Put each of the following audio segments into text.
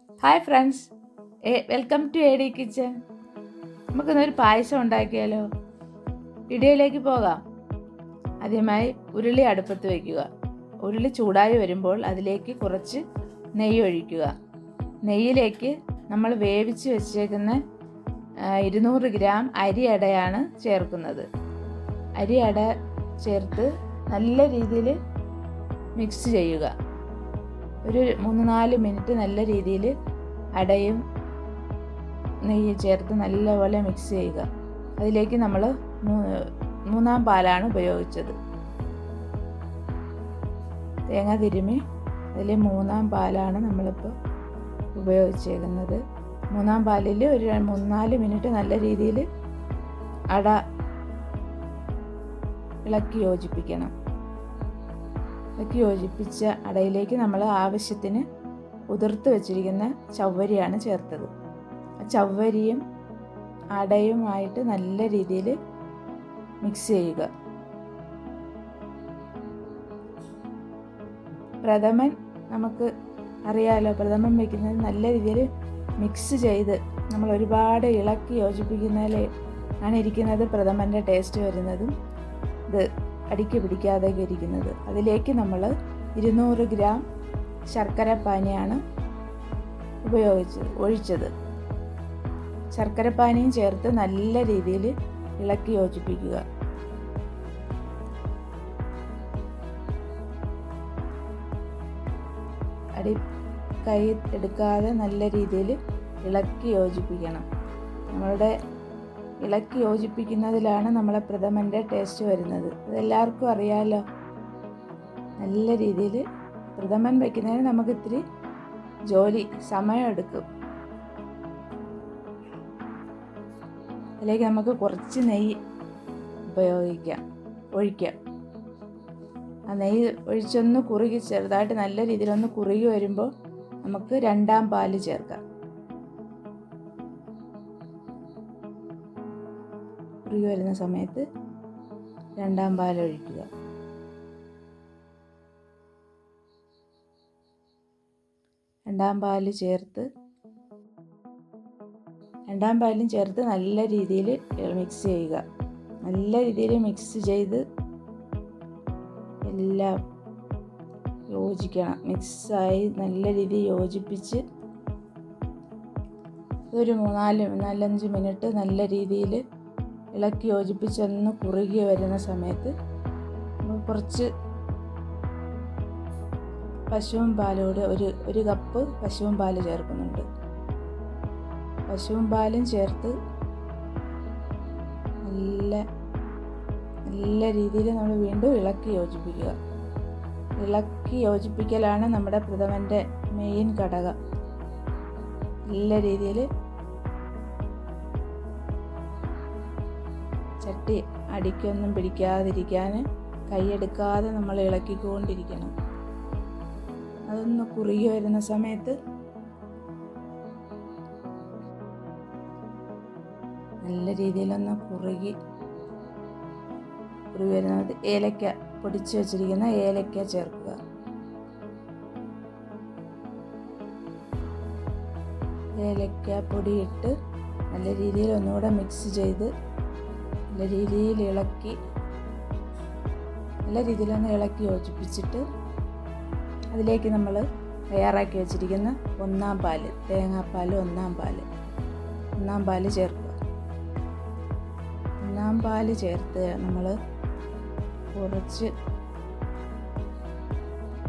Hi friends, welcome to A D kitchen. നമുക്കിന്നൊരു പായസം ഉണ്ടാക്കിയാലോ? വീഡിയോയിലേക്ക് പോകാം. ആദ്യമായി ഉരുളി അടുപ്പത്ത് വയ്ക്കുക. ഉരുളി ചൂടായി വരുമ്പോൾ അതിലേക്ക് കുറച്ച് നെയ്യ് ഒഴിക്കുക. നെയ്യിലേക്ക് നമ്മൾ വേവിച്ച് വെച്ചേക്കുന്ന 200 ഗ്രാം അരി അടയാണ് ചേർക്കുന്നത്. അരി അട ചേർത്ത് നല്ല രീതിയിൽ മിക്സ് ചെയ്യുക. ഒരു 3-4 മിനിറ്റ് നല്ല രീതിയിൽ അടയും നെയ്യ് ചേർത്ത് നല്ലപോലെ മിക്സ് ചെയ്യുക. അതിലേക്ക് നമ്മൾ 3-ാം പാലാണ് ഉപയോഗിച്ചത്. തേങ്ങ തിരുമ്മി അതിൽ 3-ാം പാലാണ് നമ്മളിപ്പോൾ ഉപയോഗിച്ചേക്കുന്നത്. 3-ാം പാലിൽ ഒരു 3-4 മിനിറ്റ് നല്ല രീതിയിൽ അട ഇളക്കി യോജിപ്പിക്കണം. ഇളക്കി യോജിപ്പിച്ച അടയിലേക്ക് നമ്മൾ ആവശ്യത്തിന് ഉതിർത്ത് വെച്ചിരിക്കുന്ന ചവ്വരിയാണ് ചേർത്തത്. ആ ചവ്വരിയും അടയുമായിട്ട് നല്ല രീതിയിൽ മിക്സ് ചെയ്യുക. പ്രഥമൻ നമുക്ക് അറിയാലോ, പ്രഥമൻ വയ്ക്കുന്നത് നല്ല രീതിയിൽ മിക്സ് ചെയ്ത് നമ്മൾ ഒരുപാട് ഇളക്കി യോജിപ്പിക്കുന്നതിൽ ആണ് ഇരിക്കുന്നത് പ്രഥമൻ്റെ ടേസ്റ്റ് വരുന്നതും ഇത് അടിക്ക് പിടിക്കാതെ ഇരിക്കുന്നത്. അതിലേക്ക് നമ്മൾ 200 ഗ്രാം ശർക്കര പാനിയാണ് ഒഴിച്ചത്. ശർക്കര പാനിയും ചേർത്ത് നല്ല രീതിയിൽ ഇളക്കി യോജിപ്പിക്കുക. കൈ എടുക്കാതെ നല്ല രീതിയിൽ ഇളക്കി യോജിപ്പിക്കണം. നമ്മളുടെ ഇളക്കി യോജിപ്പിക്കുന്നതിലാണ് നമ്മളെ പ്രഥമൻ്റെ ടേസ്റ്റ് വരുന്നത്. അതെല്ലാവർക്കും അറിയാമല്ലോ. നല്ല രീതിയിൽ പ്രഥമൻ വയ്ക്കുന്നതിന് നമുക്ക് ഇത്തിരി സമയമെടുക്കും. അതിലേക്ക് നമുക്ക് കുറച്ച് നെയ്യ് ഒഴിക്കാം. ആ നെയ്യ് ഒഴിച്ചൊന്ന് കുറുകി ചെറുതായിട്ട് നല്ല രീതിയിലൊന്ന് കുറുകി വരുമ്പോൾ നമുക്ക് 2-ാം പാല് ചേർക്കാം. കുറുകി വരുന്ന സമയത്ത് 2-ാം പാൽ ഒഴിക്കുക. 2-ാം പാലും ചേർത്ത് നല്ല രീതിയിൽ മിക്സ് ചെയ്യുക. നല്ല രീതിയിൽ മിക്സ് ചെയ്ത് എല്ലാം യോജിക്കണം. മിക്സായി നല്ല രീതിയിൽ യോജിപ്പിച്ച് ഒരു 3-4-5 മിനിറ്റ് നല്ല രീതിയിൽ ഇളക്കി യോജിപ്പിച്ചൊന്ന് കുറുകി വരുന്ന സമയത്ത് കുറച്ച് പശുവും പാലോട് ഒരു കപ്പ് പശുവും പാല് ചേർക്കുന്നുണ്ട്. പശുവും പാലും ചേർത്ത് നല്ല രീതിയിൽ നമ്മൾ വീണ്ടും ഇളക്കി യോജിപ്പിക്കുക. ഇളക്കി യോജിപ്പിക്കലാണ് നമ്മുടെ പ്രഥമൻ്റെ മെയിൻ ഘടകം. നല്ല രീതിയിൽ ചട്ടി അടിക്കൊന്നും പിടിക്കാതിരിക്കാൻ കൈയെടുക്കാതെ നമ്മൾ ഇളക്കിക്കൊണ്ടിരിക്കണം. അതൊന്ന് കുറുകി വരുന്ന സമയത്ത് നല്ല രീതിയിലൊന്ന് കുറുകി വരുന്നത് ഏലക്ക പൊടിച്ച് വെച്ചിരിക്കുന്ന ഏലക്ക ചേർക്കുക. ഏലക്ക പൊടിയിട്ട് നല്ല രീതിയിൽ ഒന്നുകൂടെ മിക്സ് ചെയ്ത് നല്ല രീതിയിലൊന്ന് ഇളക്കി യോജിപ്പിച്ചിട്ട് അതിലേക്ക് നമ്മൾ തയ്യാറാക്കി വെച്ചിരിക്കുന്ന 1-ാം പാല്, തേങ്ങാപ്പാൽ 1-ാം പാല് ചേർക്കുക. 1-ാം പാല് ചേർത്ത് നമ്മൾ കുറച്ച്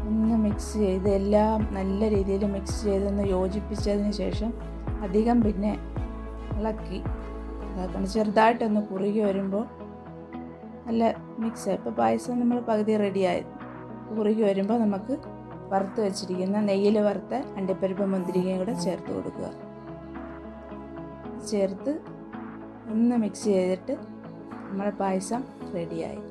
ഒന്ന് മിക്സ് ചെയ്ത് എല്ലാം നല്ല രീതിയിൽ മിക്സ് ചെയ്തൊന്ന് യോജിപ്പിച്ചതിന് ശേഷം അധികം പിന്നെ ഇളക്കി ഇതാക്കണം. ചെറുതായിട്ടൊന്ന് കുറുകി വരുമ്പോൾ നല്ല മിക്സ്. ഇപ്പോൾ പായസം നമ്മൾ പകുതി റെഡിയായി. കുറുകി വരുമ്പോൾ നമുക്ക് വറുത്ത് വെച്ചിരിക്കുന്ന നെയ്യിൽ വറുത്ത അണ്ടിപ്പരിപ്പ് മുന്തിരിങ്ങയും കൂടെ ചേർത്ത് കൊടുക്കുക. ചേർത്ത് ഒന്ന് മിക്സ് ചെയ്തിട്ട് നമ്മുടെ പായസം റെഡിയായി.